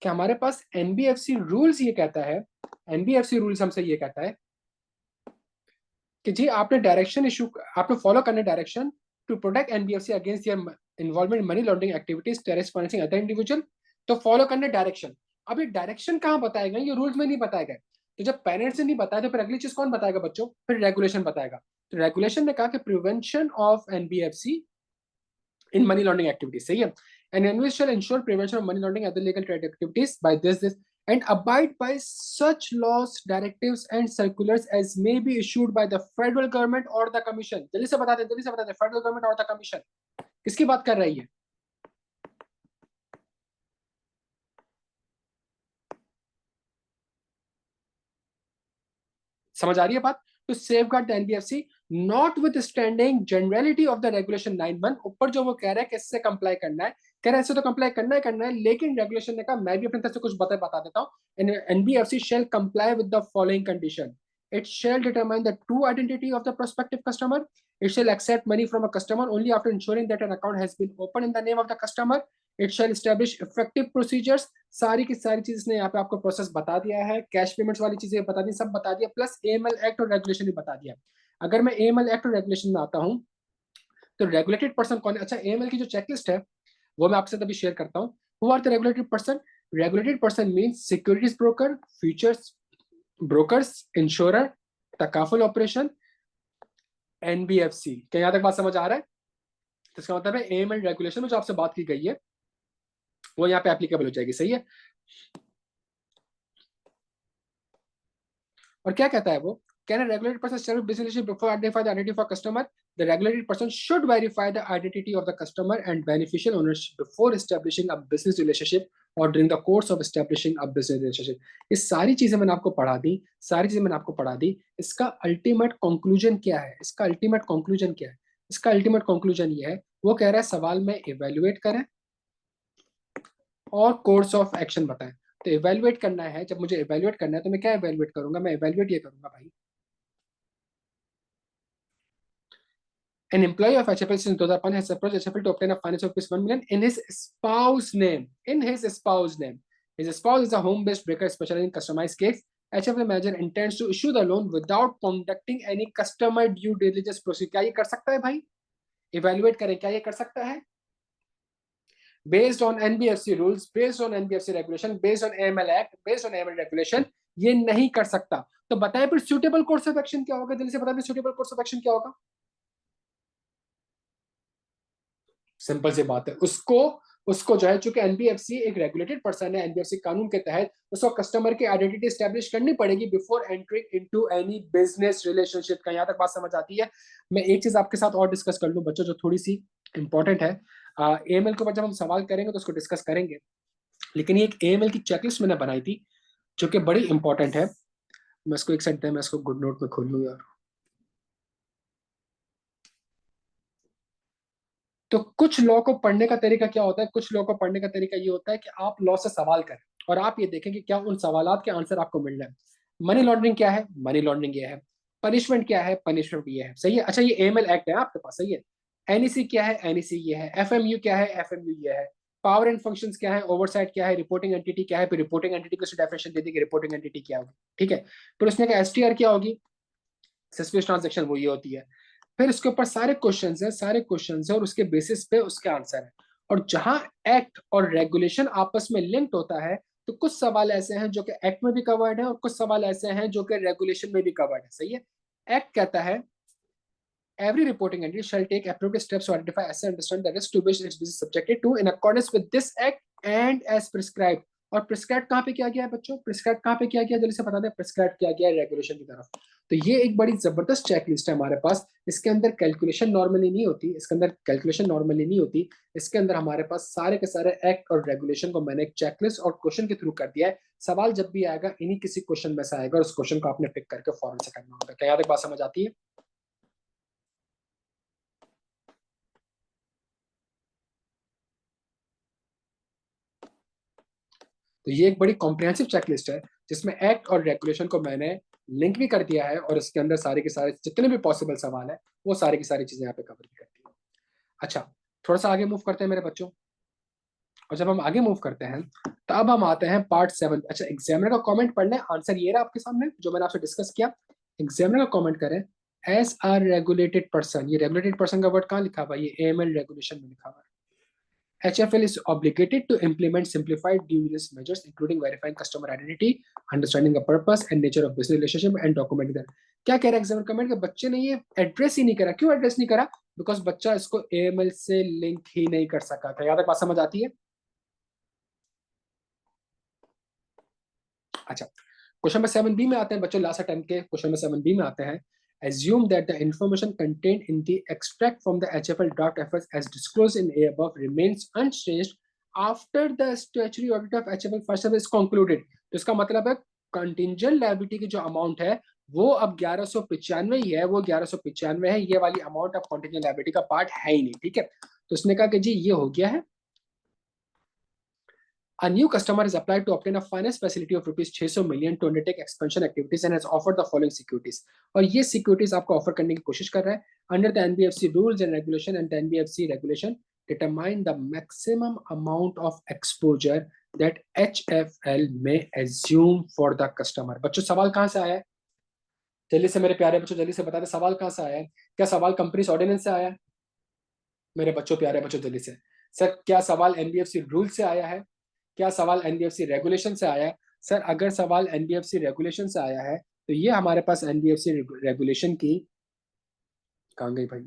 कि हमारे पास NBFC rules ये कहता है, एनबीएफसी रूल्स हमसे ये कहता है कि जी आपने डायरेक्शन इशू, आपने फॉलो करने direction to protect NBFC against your involvement money laundering activities, terrorist financing other individual. तो फॉलो करने डायरेक्शन, अब ये डायरेक्शन कहाँ बताए गए, ये रूल्स में नहीं बताए गए। तो जब पेरेंट्स ने नहीं बताया तो फिर अगली चीज कौन बताएगा बच्चों, फिर रेगुलेशन बताएगा। तो रेगुलेशन ने कहा कि prevention of NBFC in money laundering activities. सही है, and NBS shall ensure prevention of money laundering and other legal trade activities by this and abide by such laws, directives and circulars as may be issued by the federal government or the commission. जल्दी से बता दे, जल्दी से बता दे, federal government और the commission किसकी बात कर रही है? समझ आ रही है बात? To safeguard the NBFC notwithstanding generality of the regulation 9(1). ऊपर जो वो कह रहा है कि इससे कंप्लाई करना है, कह रहा है इससे तो कंप्लाई करना है, लेकिन रेगुलेशन ने कहा मैं भी अपनी तरफ से कुछ बता देता हूँ। NBFC shall comply with the following condition: it shall determine the true identity of the prospective customer. It shall accept money from a customer only after ensuring that an account has been opened in the name of the customer. It shall establish effective procedures. सारी की सारी चीज ने यहाँ पे आपको process बता दिया है, कैश पेमेंट्स वाली चीजें बता दी, सब बता दिया, प्लस एएमएल एक्ट और रेगुलेशन भी बता दिया। अगर मैं एएमएल एक्ट और रेगुलेशन में आता हूँ तो रेगुलेटेड पर्सन कौन है? अच्छा, एएमएल की जो चेकलिस्ट है वो मैं आपसे तभी शेयर करता हूँ। Who are the regulated person? Regulated person means securities broker, futures brokers, insurer, takaful operation, NBFC. क्या यहाँ तक बात समझ आ रहा है? तो इसका मतलब है एएमएल रेगुलेशन में जो आपसे बात की गई है वो यहाँ पे एप्लीकेबल हो जाएगी। सही है, और क्या कहता है वो? Can a regulated person establish business relationship before identify the identity of a customer? The regulated person should verify the identity of the customer and beneficial ownership before establishing a business relationship or during the course of establishing a business relationship. ये सारी चीजें मैंने आपको पढ़ा दी, सारी चीजें मैंने आपको पढ़ा दी। इसका अल्टीमेट कंक्लूजन क्या है? इसका अल्टीमेट कंक्लूजन क्या है? इसका अल्टीमेट कंक्लूजन ये है, वो कह रहा है सवाल में इवेल्युएट करें और कोर्स ऑफ एक्शन बताएं। तो इवेल्युएट करना है, जब मुझे इवेल्युएट करना है तो मैं क्या इवेल्युएट करूंगा? मैं इवेल्युएट ये करूंगा भाई, an employee of HFL since 2005 has approached HFL to obtain a finance of rupees 1 million in his spouse name. In his spouse name. His spouse is a home-based broker specializing in customized cakes. HFL manager intends to issue the loan without conducting any customer due diligence procedure. क्या ये कर सकता है भाई? Evaluate करें, क्या ये कर सकता है? Based on NBFC rules, based on NBFC regulation, based on AML Act, based on AML regulation, ये नहीं कर सकता। तो बताए फिर suitable course of action क्या होगा? जल्दी से बताए suitable course of action क्या होगा? सिंपल सी बात है, उसको उसको जो है, चूंकि एनबीएफसी एक रेगुलेटेड पर्सन है, एनबीएफसी कानून के तहत उसको कस्टमर की आइडेंटिटी स्टैब्लिश करनी पड़ेगी before entering into any business relationship. का यहाँ तक बात समझ आती है? मैं एक चीज आपके साथ और डिस्कस कर लूं बच्चों, जो थोड़ी सी इंपॉर्टेंट है। एएमएल के ऊपर जब हम सवाल करेंगे तो उसको डिस्कस करेंगे, लेकिन ये एक एएमएल की चेकलिस्ट मैंने बनाई थी जो कि बड़ी इंपॉर्टेंट है। मैं इसको एक सेकंड, मैं इसको गुड नोट में खोल लूँ यार। तो कुछ लॉ को पढ़ने का तरीका क्या होता है? कुछ लॉ को पढ़ने का तरीका ये होता है कि आप लॉ से सवाल करें और आप ये देखें कि क्या उन सवालात के आंसर आपको मिल रहे हैं। मनी लॉन्ड्रिंग क्या है? मनी लॉन्ड्रिंग ये है। पनिशमेंट क्या है? पनिशमेंट ये है। सही है, अच्छा ये एएमएल एक्ट है आपके पास। सही है, एनईसी क्या है? एनईसी ये है। एफएमयू क्या है? एफएमयू ये है। पावर एंड फंक्शंस क्या है? ओवरसाइट क्या है? रिपोर्टिंग एंटिटी क्या है? फिर रिपोर्टिंग एंटिटी को डेफिनेशन दे दी कि रिपोर्टिंग एंटिटी क्या होगी। ठीक है, फिर उसने कहा एसटीआर क्या होगी? सस्पिशियस ट्रांजेक्शन, वो ये होती है। फिर इसके ऊपर सारे क्वेश्चंस हैं, सारे क्वेश्चंस हैं और उसके बेसिस पे उसके आंसर है। और जहां एक्ट और रेगुलेशन आपस में लिंक्ड होता है तो कुछ सवाल ऐसे हैं जो कि एक्ट में भी कवर्ड है और कुछ सवाल ऐसे हैं जो कि रेगुलेशन में भी कवर्ड है। सही है, एक्ट कहता है every reporting entity shall take appropriate steps to identify, assess, and understand the risk to which its business is subjected to in accordance with this act and as prescribed. और prescribe कहाँ पे किया गया है बच्चों? Prescribe कहाँ पे किया गया? जल्दी से बता दें, प्रिस्क्राइब किया गया है रेगुलेशन की तरफ। तो ये एक बड़ी जबरदस्त चेकलिस्ट है हमारे पास। इसके अंदर कैलकुलेशन नॉर्मली नहीं होती, इसके अंदर कैलकुलेशन नॉर्मली नहीं होती। इसके अंदर हमारे पास सारे के सारे एक्ट और रेगुलेशन को मैंने एक चेकलिस्ट और क्वेश्चन के थ्रू कर दिया है। सवाल जब भी आएगा इन्हीं किसी क्वेश्चन में से आएगा और उस क्वेश्चन को आपने पिक करके फॉरन से करना होगा। क्या यहाँ तक बात समझ आती है? तो ये एक बड़ी कॉम्प्रिहेंसिव चेकलिस्ट है जिसमें एक्ट और रेगुलेशन को मैंने लिंक भी कर दिया है और इसके अंदर सारे के सारे जितने भी पॉसिबल सवाल है वो सारी की सारी चीजें यहाँ पे कवर भी करती है। अच्छा, थोड़ा सा आगे मूव करते हैं मेरे बच्चों। और जब हम आगे मूव करते हैं तो अब हम आते हैं पार्ट 7। अच्छा, एग्जामिनर का कमेंट पढ़ लें, आंसर ये रहा आपके सामने जो मैंने आपसे डिस्कस किया। एग्जामिनर का कमेंट करें, एस आर रेगुलेटेड पर्सन, ये रेगुलेटेड पर्सन का वर्ड कहाँ लिखा हुआ है? ये एएमएल रेगुलेशन में लिखा हुआ है। HFL is obligated to implement simplified due diligence measures, including verifying customer identity, understanding the purpose and nature of business relationship, and documenting that. क्या कह रहा है एग्जामिनर कमेंट के, बच्चे ने ये एड्रेस ही नहीं करा। क्यों एड्रेस नहीं करा? बिकॉज बच्चा इसको AML से लिंक ही नहीं कर सका था। यहाँ तक बात समझ आती है? अच्छा, क्वेश्चन नंबर 7B में आते हैं बच्चों, लास्ट अटेम्प्ट के क्वेश्चन नंबर 7B में आते हैं। Assume that the information contained in the extract from the HFL draft FS as disclosed in A above remains unchanged after the statutory audit of HFL first service is concluded। तो इसका मतलब है contingent liability की जो amount है वो अब 1195 ही है, वो 1195 है, ये वाली अमाउंट अब कंटिंजेंट लायबिलिटी का पार्ट है ही नहीं। ठीक है, तो उसने कहा कि जी ये हो गया है। A new customer is applied to obtain a finance facility of rupees 600 million to undertake expansion activities and has offered the following securities। और ये securities आपको ऑफर करने की कोशिश कर रहा है। Under the NBFC rules and regulation and the NBFC regulation determine the maximum amount of exposure that HFL may assume for the customer। बच्चों सवाल कहाँ से आया है? जल्दी से मेरे प्यारे बच्चों जल्दी से बता दे सवाल कहाँ से आया है। क्या सवाल कंपनीज ऑर्डिनेंस से आया है? मेरे बच्चों प्यारे बच्चों जल्दी से। सर क्या सवाल एनबीएफसी रूल से आया है? क्या सवाल एनबीएफसी रेगुलेशन से आया है? सर अगर सवाल एनबीएफसी रेगुलेशन से आया है तो ये हमारे पास एनबीएफसी रेगुलेशन की, कहाँ गई भाई?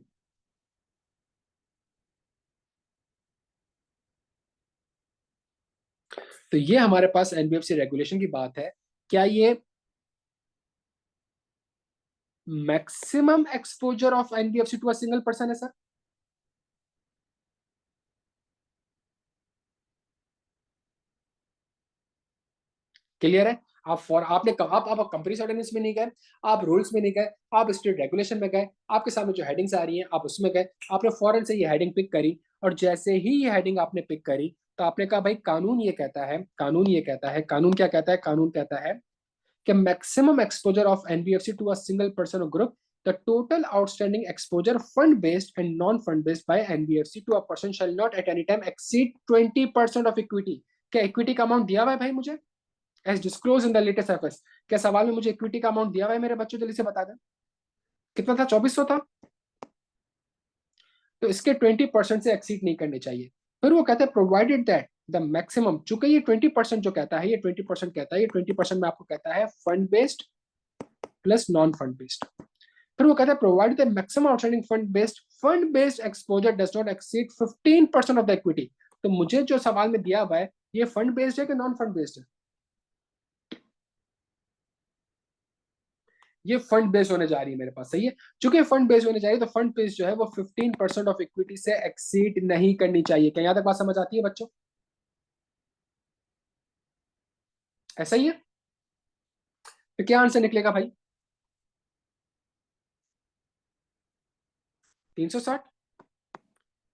तो ये हमारे पास एनबीएफसी रेगुलेशन की बात है। क्या ये maximum exposure of NBFC to a single person है सर? क्लियर है? आप फॉर आपने आप कंपनी ऑर्डिनेंस में नहीं गए, आप रूल्स में नहीं गए, आप स्टेट रेगुलेशन में गए, आपके सामने जो हेडिंग्स आ रही हैं आप उसमें गए, आपने फॉरन से ये हेडिंग पिक करी, और जैसे ही ये हेडिंग आपने पिक करी तो आपने कहा भाई कानून ये कहता है, कानून ये कहता है, कानून क्या कहता है? कानून कहता है कि maximum exposure of NBFC to a single person और ग्रुप, the total outstanding exposure fund based and non fund based by NBFC to a person shall not at any time exceed 20% of equity. क्या equity का amount दिया हुआ है भाई मुझे? As disclose in the latest FS. क्या सवाल में मुझे इक्विटी का अमाउंट दिया हुआ है मेरे बच्चों? जल्दी से बता दें कितना था? 2400 था। तो इसके 20% से एक्सीड नहीं करने चाहिए। फिर वो कहते हैं प्रोवाइडेड दैट द मैक्सिमम, चूंकि ये 20% जो कहता है, ये 20% कहता है, ये 20% में आपको कहता है fund based plus non fund based. फिर वो कहता है provide the maximum outstanding fund based exposure does not exceed 15% of the equity. तो मुझे जो सवाल में दिया हुआ है ये फंड बेस्ड है कि नॉन फंड बेस्ड है? ये फंड बेस्ड होने जा रही है मेरे पास, सही है। चूंकि फंड बेस्ड होने जा रही है तो फंड बेस्ड जो है वो 15% ऑफ इक्विटी से एक्सीड नहीं करनी चाहिए। क्या यहां तक बात समझ आती है बच्चों? ऐसा ही है। तो क्या आंसर निकलेगा भाई? 360।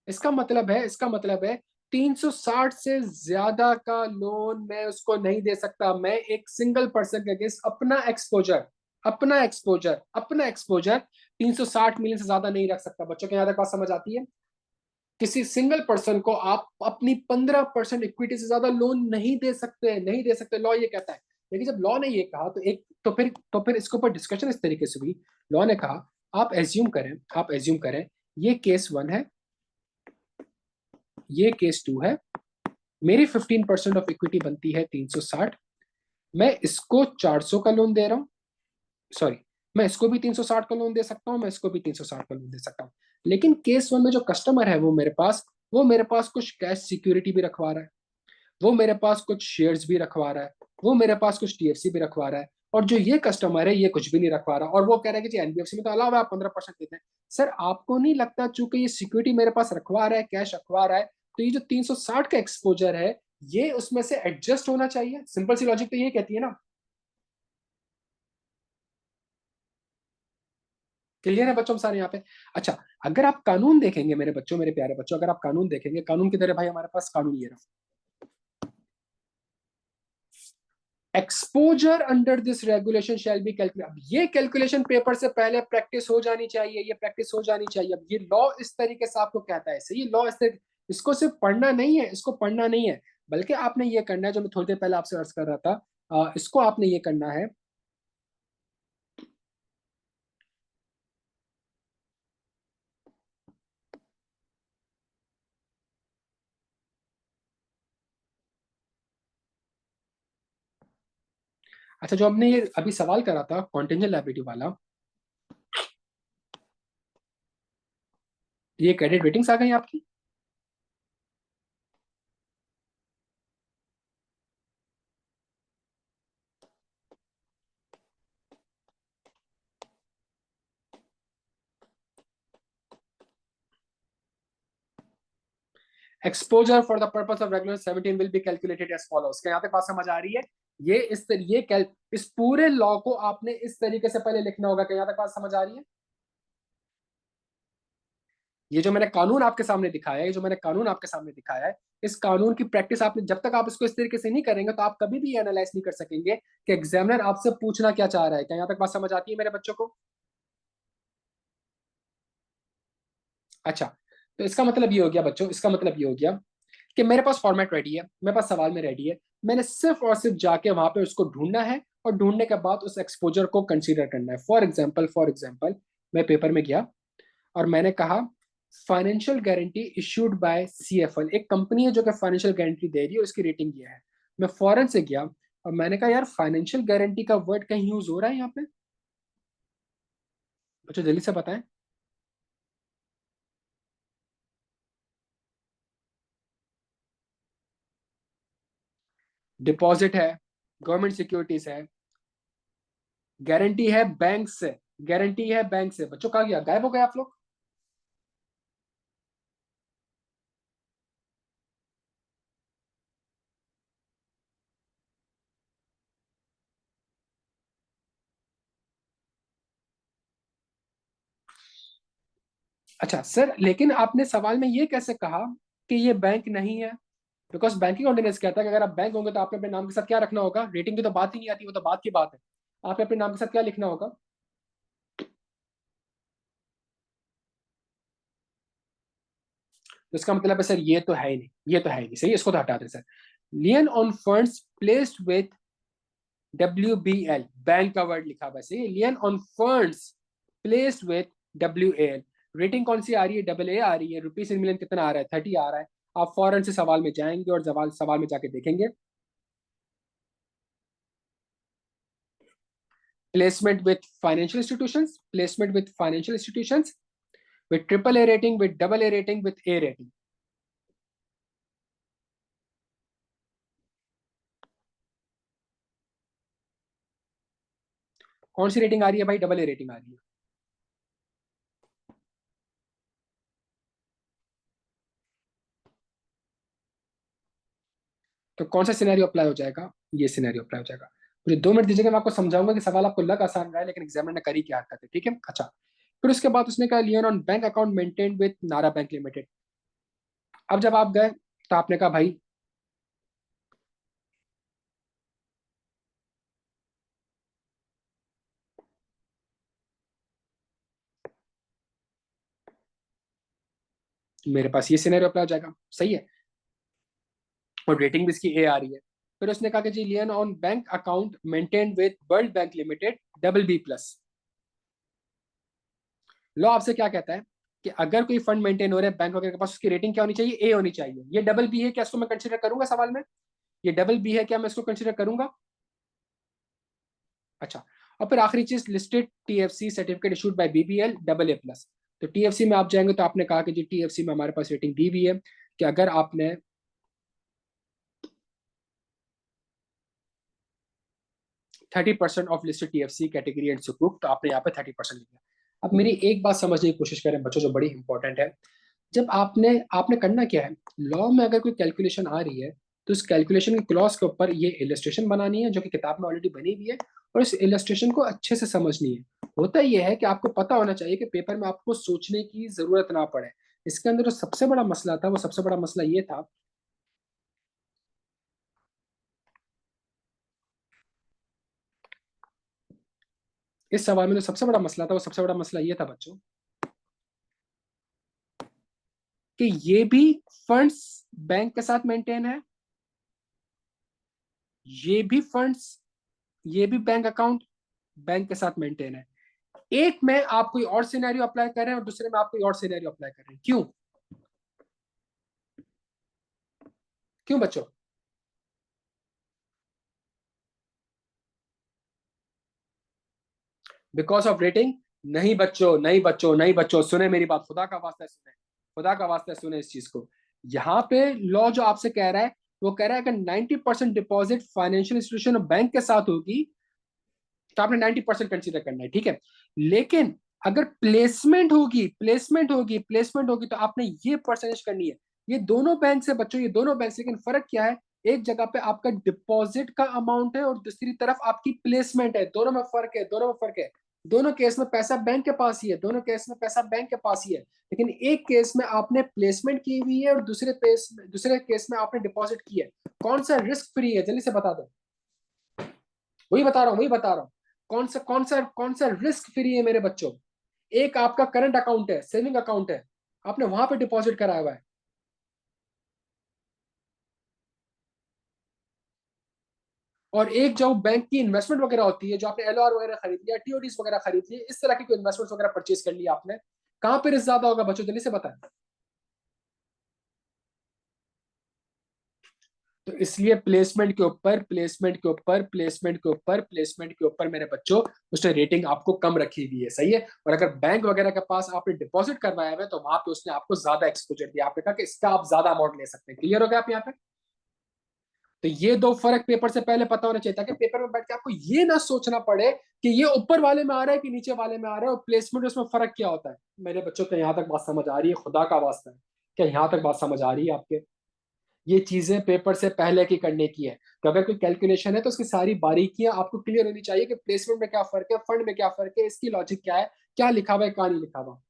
इसका मतलब है 360 से ज्यादा का लोन मैं उसको नहीं दे सकता। मैं एक सिंगल पर्सन के अगेंस्ट अपना एक्सपोजर 360 मिलियन से ज्यादा नहीं रख सकता। बच्चों के यहां तक बात समझ आती है? किसी सिंगल पर्सन को आप अपनी 15% इक्विटी से ज्यादा लोन नहीं दे सकते, लॉ ये कहता है। लेकिन जब लॉ ने ये कहा तो एक तो फिर इसके ऊपर डिस्कशन इस तरीके से हुई। लॉ ने कहा आप एज्यूम करें ये केस 1 है, ये केस 2 है, मेरी 15% ऑफ इक्विटी बनती है 360, मैं इसको 400 का लोन दे रहा हूँ, सॉरी, मैं इसको भी 360 का लोन दे सकता हूँ, मैं इसको भी 360 का लोन दे सकता हूँ। लेकिन केस 1 में जो कस्टमर है वो मेरे पास कुछ कैश सिक्योरिटी भी रखवा रहा है, वो मेरे पास कुछ शेयर्स भी रखवा रहा है, वो मेरे पास कुछ टीएफसी भी रखवा रहा है, और जो ये कस्टमर है ये कुछ भी नहीं रखवा रहा, और वो कह रहा है कि जी एनबीएफसी में तो अलावा आप 15% देते हैं। सर आपको नहीं लगता चूंकि ये सिक्योरिटी मेरे पास रखवा रहा है, कैश रखवा रहा है, तो ये जो 360 का एक्सपोजर है ये उसमें से एडजस्ट होना चाहिए? सिंपल सी लॉजिक तो ये कहती है ना। क्लियर है बच्चों सारे यहाँ पे? अच्छा, अगर आप कानून देखेंगे मेरे बच्चों, मेरे प्यारे बच्चों, अगर आप कानून देखेंगे, कानून की तरह भाई हमारे पास कानून ये रहा, exposure under this regulation shall be calculate. अब ये कैलकुलेशन पेपर से पहले प्रैक्टिस हो जानी चाहिए, ये प्रैक्टिस हो जानी चाहिए। अब ये लॉ इस तरीके से आपको कहता है, सही लॉ इस तरीके, इसको सिर्फ पढ़ना नहीं है, इसको पढ़ना नहीं है, बल्कि आपने ये करना है जो मैं थोड़ी देर पहले आपसे अर्ज कर रहा था। इसको आपने ये करना है। अच्छा, जो हमने ये अभी सवाल करा था कॉन्टेंजेंट लायबिलिटी वाला, ये क्रेडिट रेटिंग्स आ गई आपकी। Exposure for the purpose of regular 17 will be calculated as follows. क्या यहाँ तक बात समझ आ रही है? ये इस पूरे लॉ को आपने इस तरीके से पहले लिखना होगा। क्या यहाँ तक बात समझ आ रही है? ये जो मैंने कानून आपके सामने दिखाया है, ये जो मैंने कानून आपके सामने दिखाया है, इस कानून की प्रैक्टिस आपने, जब तक आप इसको इस तरीके से नहीं करेंगे तो आप कभी भी एनालाइज नहीं कर सकेंगे कि एग्जामिनर आपसे पूछना क्या चाह रहा है। क्या यहाँ तक बात समझ आती है मेरे बच्चों को? अच्छा, तो इसका मतलब ये हो गया बच्चों, इसका मतलब ये हो गया कि मेरे पास फॉर्मेट रेडी है, मेरे पास सवाल में रेडी है, मैंने सिर्फ और सिर्फ जाके वहां पे उसको ढूंढना है, और ढूंढने के बाद उस एक्सपोजर को कंसीडर करना है। फॉर एग्जाम्पल मैं पेपर में गया और मैंने कहा financial guarantee issued by CFL, एक कंपनी है जो कि फाइनेंशियल गारंटी दे रही है, उसकी रेटिंग ये है। मैं फौरन से गया और मैंने कहा यार फाइनेंशियल गारंटी का वर्ड कहीं यूज हो रहा है यहाँ पे? बच्चों जल्दी से बताएं। डिपॉजिट है, गवर्नमेंट सिक्योरिटीज है, गारंटी है बैंक से, गारंटी है बैंक से। बच्चों कहा गया, गायब हो गए आप लोग। अच्छा सर, लेकिन आपने सवाल में ये कैसे कहा कि ये बैंक नहीं है? बिकॉज बैंकिंग ऑर्डिनेंस कहता है कि अगर आप बैंक होंगे तो आपने अपने नाम के साथ क्या रखना होगा? रेटिंग की तो बात ही नहीं आती, वो तो बात की बात है। आपने अपने नाम के साथ क्या लिखना होगा? तो इसका मतलब है सर ये तो है ही नहीं, ये तो है ही नहीं, सही है, इसको तो हटा दें sir. Lien on funds placed with WBL, bank का वर्ड लिखा बस, ये lien on funds placed with WAL। Rating कौन सी आ रही है? AA आ रही है। रुपीज इन मिलियन कितना आ रहा है? 30 आ रहा है। आप फौरन से सवाल में जाएंगे और सवाल में जाके देखेंगे placement with financial institutions, placement with financial institutions, with AAA rating, with AA rating, with A rating. कौन सी रेटिंग आ रही है भाई? AA रेटिंग आ रही है। तो कौन सा सिनेरियो अप्लाई हो जाएगा? ये सिनेरियो अप्लाई हो जाएगा। मुझे 2 मिनट दीजिएगा, मैं आपको समझाऊंगा कि सवाल आपको लग आसान रहा है लेकिन एग्जामिनर ने करी क्या हरकत है, ठीक है? अच्छा, फिर उसके बाद उसने कहा lien on bank account maintain with नारा बैंक लिमिटेड। अब जब आप गए तो आपने कहा भाई मेरे पास ये सिनेरियो अप्लाई हो जाएगा, सही है, और रेटिंग भी इसकी A आ रही है। फिर उसने कहा कि जी lien on bank account maintain with world bank limited BB+। Law आपसे क्या कहता है कि अगर कोई फंड मेंटेन हो रहा है बैंक वगैरह के पास, उसकी रेटिंग क्या होनी चाहिए? A होनी चाहिए। ये BB है क्या, इसको मैं कंसिडर करूंगा सवाल में? ये BB है क्या, मैं इसको कंसिडर करूंगा? अच्छा, और फिर आखिरी चीज listed TFC certificate issued by BBL AA+। तो TFC में आप जाएंगे तो आपने कहा कि जी TFC में हमारे पास रेटिंग दी हुई है कि अगर आपने 30% of listed TFC category and सुकूक, तो आपने यहाँ पे 30% लिखा। अब मेरी एक बात समझने की कोशिश करें बच्चों, जो बड़ी इंपॉर्टेंट है। जब आपने आपने करना क्या है, लॉ में अगर कोई कैलकुलेशन आ रही है तो उस कैलकुलेशन की क्लॉज के ऊपर ये इलस्ट्रेशन बनानी है जो कि किताब में ऑलरेडी बनी हुई है, और इस इलस्ट्रेशन को अच्छे से समझनी है। होता यह है कि आपको पता होना चाहिए कि पेपर में आपको सोचने की जरूरत ना पड़े। इसके अंदर जो सबसे बड़ा मसला था, वो सबसे बड़ा मसला ये था, इस सवाल में जो सबसे बड़ा मसला था, वो सबसे बड़ा मसला ये था बच्चों कि ये भी फंड्स बैंक के साथ मेंटेन है, ये भी फंड्स, ये भी बैंक अकाउंट बैंक के साथ मेंटेन है। एक में आप कोई और सिनेरियो अप्लाई कर रहे हैं और दूसरे में आप कोई और सिनेरियो अप्लाई कर रहे हैं, क्यों? क्यों बच्चों? Because of rating? नहीं बच्चों, नहीं बच्चों, नहीं बच्चों, सुने मेरी बात, खुदा का वास्ता है सुने, खुदा का वास्ता है सुने इस चीज को। यहाँ पे लॉ जो आपसे कह रहा है, वो कह रहा है अगर 90% डिपॉजिट फाइनेंशियल इंस्टीट्यूशन और बैंक के साथ होगी तो आपने 90% कंसीडर करना है, ठीक है। लेकिन अगर प्लेसमेंट होगी तो आपने ये परसेंटेज करनी है। ये दोनों बैंक से बच्चों, ये दोनों बैंक से, लेकिन फर्क क्या है? एक जगह पे आपका डिपॉजिट का अमाउंट है और दूसरी तरफ आपकी प्लेसमेंट है, दोनों में फर्क है, दोनों में फर्क है। दोनों केस में पैसा बैंक के पास ही है, दोनों केस में पैसा बैंक के पास ही है, लेकिन एक केस में आपने प्लेसमेंट की हुई है और दूसरे केस में आपने डिपॉजिट की है। कौन सा रिस्क फ्री है, जल्दी से बता दो। वही बता रहा हूँ, वही बता रहा हूँ। कौन सा रिस्क फ्री है मेरे बच्चों? एक आपका करंट अकाउंट है, सेविंग अकाउंट है, आपने वहां पे डिपॉजिट कराया हुआ है। और एक जो बैंक की इन्वेस्टमेंट वगैरह होती है, जो आपने एलआर वगैरह खरीद लिया, टीओडीज वगैरह खरीद लिए, इस तरह की कोई इन्वेस्टमेंट वगैरह परचेज कर लिया आपने, कहां पे रिस्क ज्यादा होगा बच्चों, जल्दी से बताएं। तो इसलिए प्लेसमेंट के ऊपर मेरे बच्चों उसने रेटिंग आपको कम रखी हुई है, सही है। और अगर बैंक वगैरह के पास आपने डिपॉजिट करवाया हुआ है तो वहां पे उसने आपको ज्यादा एक्सपोजर दिया, आपने कहा कि इसका आप ज्यादा अमाउंट ले सकते हैं। क्लियर हो गया आप यहाँ पे? तो ये दो फर्क पेपर से पहले पता होना चाहिए, ताकि पेपर में बैठ के आपको ये ना सोचना पड़े कि ये ऊपर वाले में आ रहा है कि नीचे वाले में आ रहा है, और प्लेसमेंट उसमें फर्क क्या होता है। मेरे बच्चों को यहाँ तक बात समझ आ रही है? खुदा का वास्ता है, क्या यहाँ तक बात समझ आ रही है आपके? ये चीजें पेपर से पहले की करने की है। तो अगर कोई कैलकुलेशन है तो उसकी सारी बारीकियां आपको क्लियर होनी चाहिए कि प्लेसमेंट में क्या फर्क है, फंड में क्या फर्क है, इसकी लॉजिक क्या है, क्या लिखा हुआ है, क्या नहीं लिखा हुआ।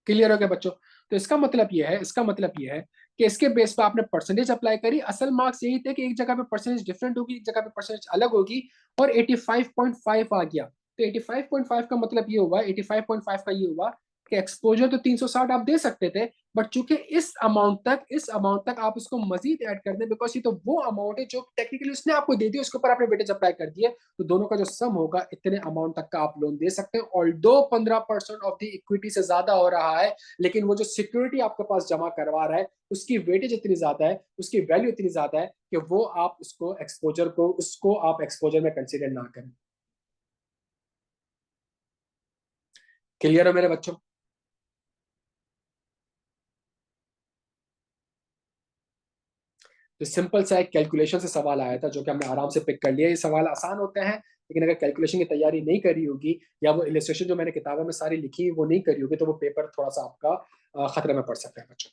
क्लियर हो गया बच्चों? तो इसका मतलब ये है कि इसके बेस पर आपने परसेंटेज अप्लाई करी। असल मार्क्स यही थे कि एक जगह पे परसेंटेज डिफरेंट होगी, एक जगह पे परसेंटेज अलग होगी, और 85.5 आ गया। तो 85.5 का मतलब ये हुआ, 85.5 का ये हुआ कि एक्सपोजर तो 360 आप दे सकते थे, बट चूंकि इस अमाउंट तक आप इसको मजीद ऐड कर दें, बिकॉज ये तो वो अमाउंट है जो टेक्निकली उसने आपको दे दी, उसके ऊपर आपने वेटेज अप्लाई कर दिए, तो दोनों का जो सम होगा इतने अमाउंट तक का आप लोन दे सकते हैं। और दो 15% ऑफ द इक्विटी से ज्यादा हो रहा है, लेकिन वो जो सिक्योरिटी आपके पास जमा करवा रहा है उसकी वेटेज इतनी ज्यादा है, उसकी वैल्यू इतनी ज्यादा है कि वो आप उसको आप एक्सपोजर में कंसिडर ना करें। क्लियर है मेरे बच्चों? तो सिंपल सा एक कैलकुलेशन से सवाल आया था जो कि हमने आराम से पिक कर लिया। ये सवाल आसान होते हैं, लेकिन अगर कैलकुलेशन की तैयारी नहीं करी होगी या वो इलिस्ट्रेशन जो मैंने किताबों में सारी लिखी वो नहीं करी होगी, तो वो पेपर थोड़ा सा आपका खतरे में पड़ सकता है बच्चों।